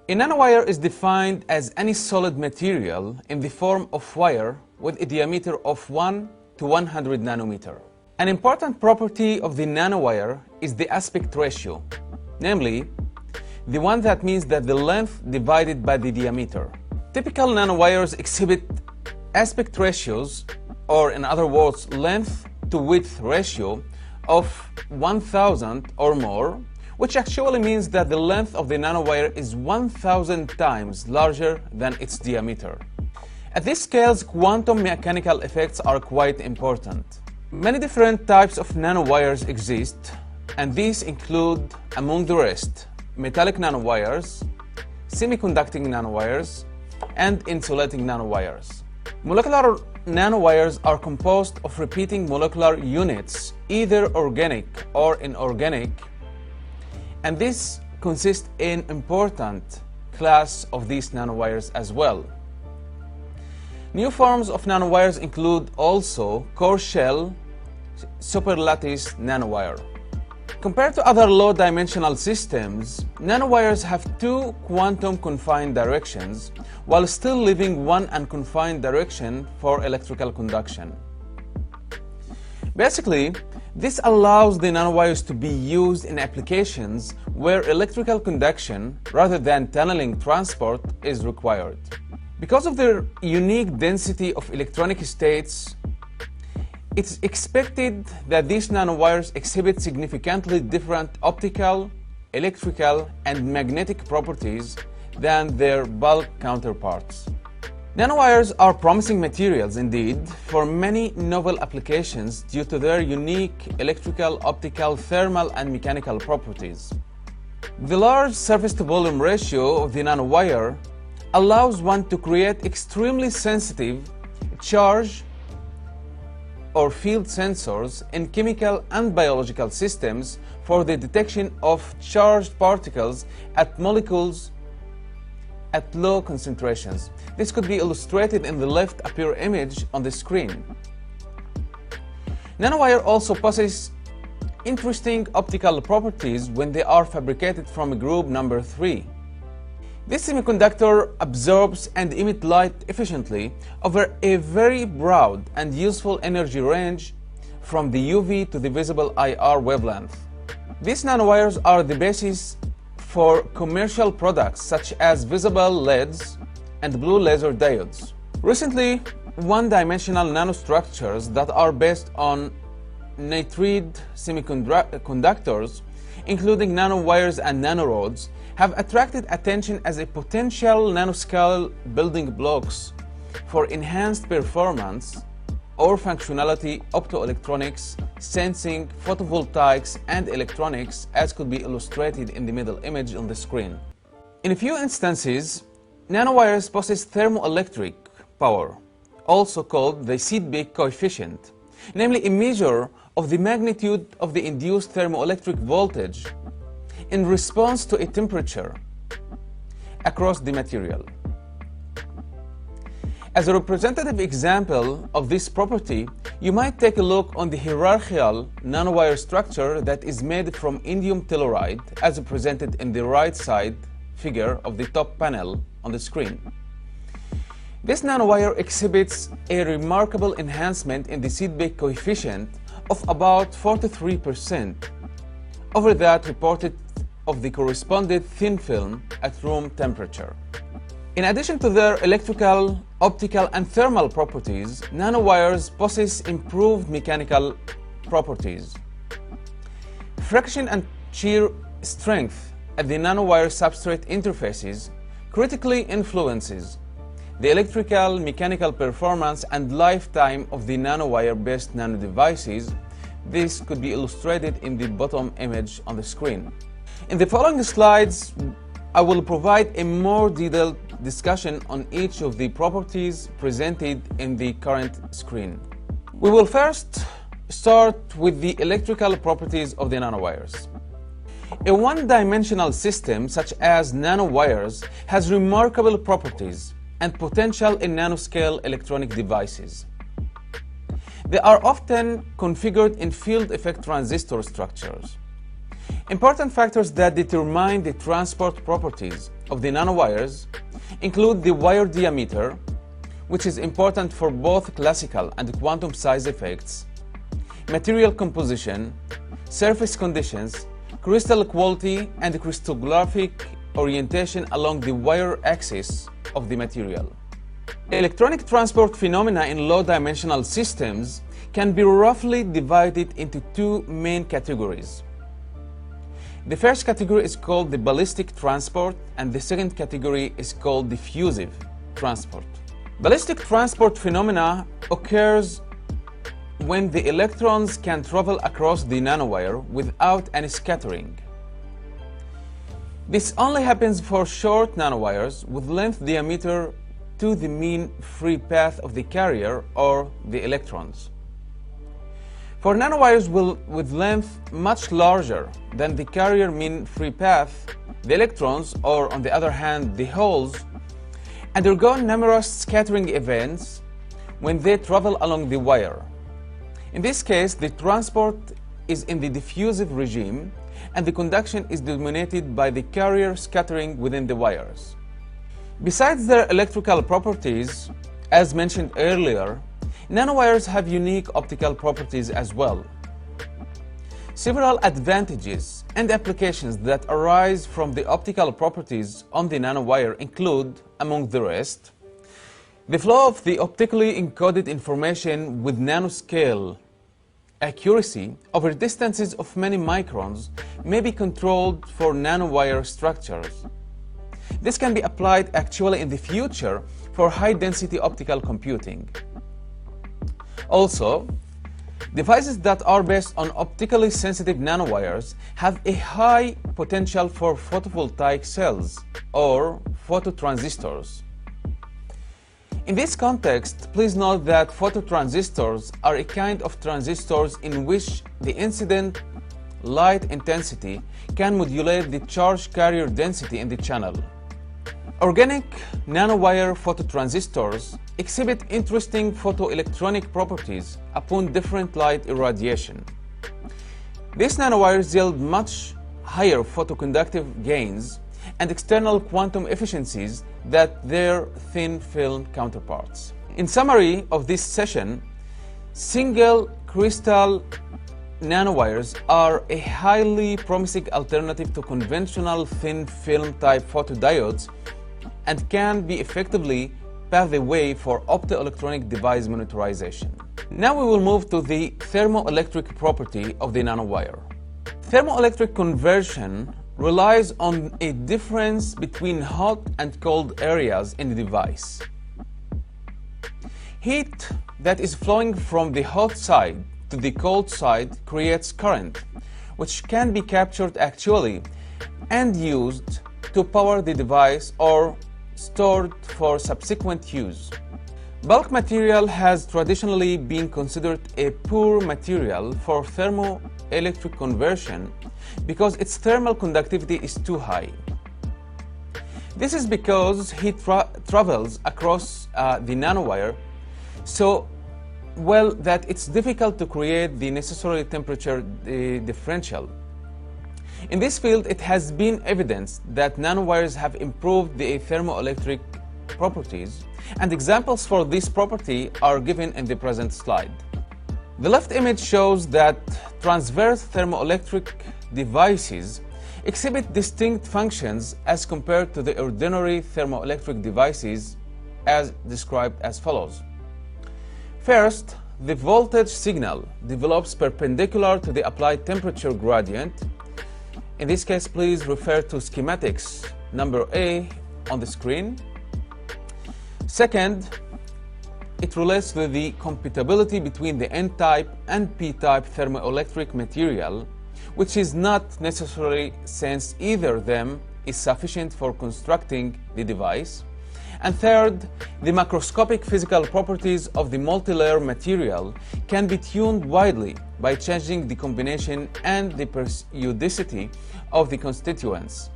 A nanowire is defined as any solid material in the form of wire with a diameter of 1 to 100 nanometer. An important property of the nanowire is the aspect ratio, namely, the one that means that the length divided by the diameter. Typical nanowires exhibit aspect ratios, or in other words, length to width ratio of 1000 or more, which actually means that the length of the nanowire is 1000 times larger than its diameter. At these scales, quantum mechanical effects are quite important. Many different types of nanowires exist, and these include, among the rest, metallic nanowires, semiconducting nanowires, and insulating nanowires. Molecular nanowires are composed of repeating molecular units, either organic or inorganic, and this consists in an important class of these nanowires as well. New forms of nanowires include also core shell superlattice nanowire. Compared to other low-dimensional systems, nanowires have two quantum-confined directions, while still leaving one unconfined direction for electrical conduction. Basically, this allows the nanowires to be used in applications where electrical conduction, rather than tunneling transport, is required. Because of their unique density of electronic states, it's expected that these nanowires exhibit significantly different optical, electrical, and magnetic properties than their bulk counterparts. Nanowires are promising materials indeed for many novel applications due to their unique electrical, optical, thermal, and mechanical properties. The large surface-to-volume ratio of the nanowire allows one to create extremely sensitive charge or field sensors in chemical and biological systems for the detection of charged particles at molecules at low concentrations. This could be illustrated in the left upper image on the screen. Nanowire also possess interesting optical properties when they are fabricated from group number 3. This semiconductor absorbs and emits light efficiently over a very broad and useful energy range from the UV to the visible IR wavelength. These nanowires are the basis for commercial products such as visible LEDs and blue laser diodes. Recently, one-dimensional nanostructures that are based on nitride semiconductors, including nanowires and nanorods, have attracted attention as a potential nanoscale building blocks for enhanced performance or functionality, optoelectronics, sensing, photovoltaics, and electronics, as could be illustrated in the middle image on the screen. In a few instances, nanowires possess thermoelectric power, also called the Seebeck coefficient, namely a measure of the magnitude of the induced thermoelectric voltage in response to a temperature across the material. As a representative example of this property, you might take a look on the hierarchical nanowire structure that is made from indium telluride, as represented in the right side figure of the top panel on the screen. This nanowire exhibits a remarkable enhancement in the Seebeck coefficient of about 43% over that reported of the corresponding thin film at room temperature. In addition to their electrical, optical, and thermal properties, nanowires possess improved mechanical properties. Friction and shear strength at the nanowire substrate interfaces critically influences the electrical, mechanical performance and lifetime of the nanowire-based nanodevices. This could be illustrated in the bottom image on the screen. In the following slides, I will provide a more detailed discussion on each of the properties presented in the current screen. We will first start with the electrical properties of the nanowires. A one-dimensional system such as nanowires has remarkable properties and potential in nanoscale electronic devices. They are often configured in field effect transistor structures. Important factors that determine the transport properties of the nanowires include the wire diameter, which is important for both classical and quantum size effects, material composition, surface conditions, crystal quality, and crystallographic orientation along the wire axis of the material. Electronic transport phenomena in low-dimensional systems can be roughly divided into two main categories. The first category is called the ballistic transport, and the second category is called diffusive transport. Ballistic transport phenomena occurs when the electrons can travel across the nanowire without any scattering. This only happens for short nanowires with length diameter to the mean free path of the carrier or the electrons. For nanowires with length much larger than the carrier mean free path, the electrons, or on the other hand the holes, undergo numerous scattering events when they travel along the wire. In this case, the transport is in the diffusive regime and the conduction is dominated by the carrier scattering within the wires. Besides their electrical properties, as mentioned earlier, nanowires have unique optical properties as well. Several advantages and applications that arise from the optical properties on the nanowire include, among the rest, the flow of the optically encoded information with nanoscale accuracy over distances of many microns may be controlled for nanowire structures. This can be applied actually in the future for high-density optical computing. Also, devices that are based on optically sensitive nanowires have a high potential for photovoltaic cells or phototransistors. In this context, please note that phototransistors are a kind of transistors in which the incident light intensity can modulate the charge carrier density in the channel. Organic nanowire phototransistors exhibit interesting photoelectronic properties upon different light irradiation. These nanowires yield much higher photoconductive gains and external quantum efficiencies than their thin film counterparts. In summary of this session, single crystal nanowires are a highly promising alternative to conventional thin film type photodiodes and can be effectively pave the way for optoelectronic device miniaturization. Now we will move to the thermoelectric property of the nanowire. Thermoelectric conversion relies on a difference between hot and cold areas in the device. Heat that is flowing from the hot side to the cold side creates current, which can be captured actually and used to power the device or stored for subsequent use. Bulk material has traditionally been considered a poor material for thermoelectric conversion because its thermal conductivity is too high. This is because heat travels across the nanowire so well that it's difficult to create the necessary temperature differential. In this field, it has been evidenced that nanowires have improved the thermoelectric properties, and examples for this property are given in the present slide. The left image shows that transverse thermoelectric devices exhibit distinct functions as compared to the ordinary thermoelectric devices as described as follows. First, the voltage signal develops perpendicular to the applied temperature gradient. In this case, please refer to schematics number A on the screen. Second, it relates to the compatibility between the N-type and P-type thermoelectric material, which is not necessary since either of them is sufficient for constructing the device. And third, the macroscopic physical properties of the multilayer material can be tuned widely by changing the combination and the periodicity of the constituents.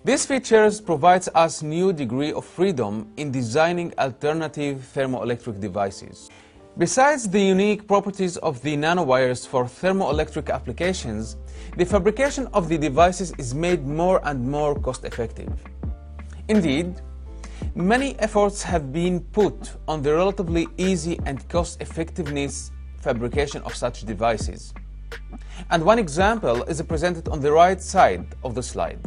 These features provides us new degree of freedom in designing alternative thermoelectric devices. Besides the unique properties of the nanowires for thermoelectric applications, the fabrication of the devices is made more and more cost-effective. Indeed, many efforts have been put on the relatively easy and cost-effectiveness fabrication of such devices. And one example is presented on the right side of the slide.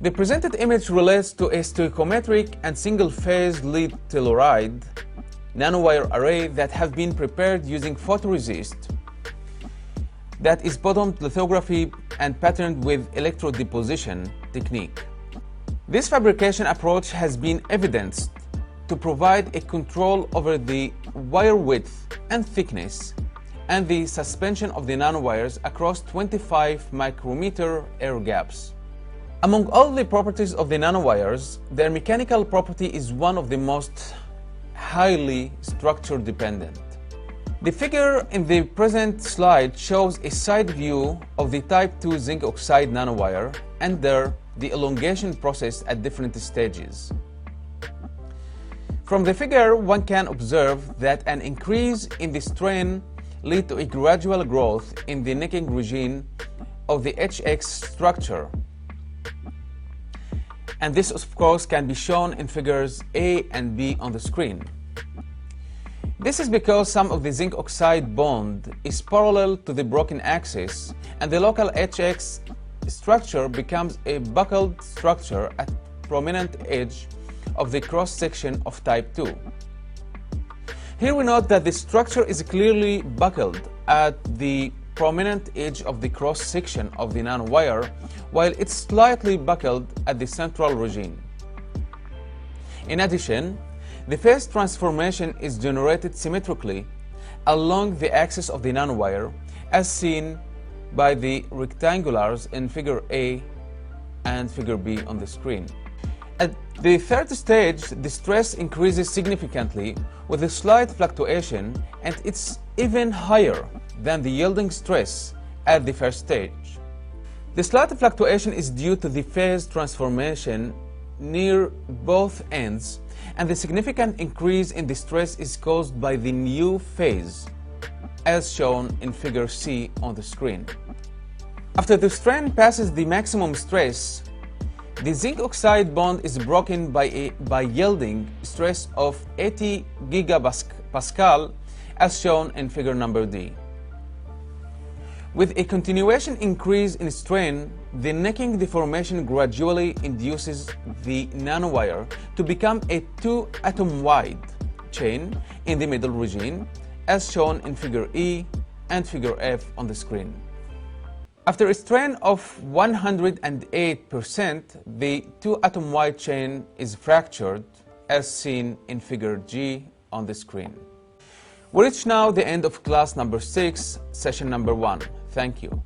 The presented image relates to a stoichiometric and single-phase lead telluride nanowire array that have been prepared using photoresist that is bottomed lithography and patterned with electrodeposition technique. This fabrication approach has been evidenced to provide a control over the wire width and thickness and the suspension of the nanowires across 25 micrometer air gaps. Among all the properties of the nanowires, their mechanical property is one of the most highly structure dependent. The figure in the present slide shows a side view of the type 2 zinc oxide nanowire and the elongation process at different stages. From the figure, one can observe that an increase in the strain leads to a gradual growth in the necking region of the HX structure. And this, of course, can be shown in figures A and B on the screen. This is because some of the zinc oxide bond is parallel to the broken axis, and the local HX structure becomes a buckled structure at prominent edge of the cross-section of type 2. Here we note that the structure is clearly buckled at the prominent edge of the cross-section of the nanowire, while it's slightly buckled at the central region. In addition, the phase transformation is generated symmetrically along the axis of the nanowire, as seen by the rectangulars in figure A and figure B on the screen. At the third stage, the stress increases significantly with a slight fluctuation, and it's even higher than the yielding stress at the first stage. The slight fluctuation is due to the phase transformation near both ends, and the significant increase in the stress is caused by the new phase, as shown in figure C on the screen. After the strain passes the maximum stress, the zinc oxide bond is broken by yielding stress of 80 gigapascal, as shown in figure number D. With a continuation increase in strain, the necking deformation gradually induces the nanowire to become a 2-atom wide chain in the middle region, as shown in figure E and figure F on the screen. After a strain of 108%, the 2-atom wide chain is fractured, as seen in figure G on the screen. We reach now the end of class number 6, session number 1. Thank you.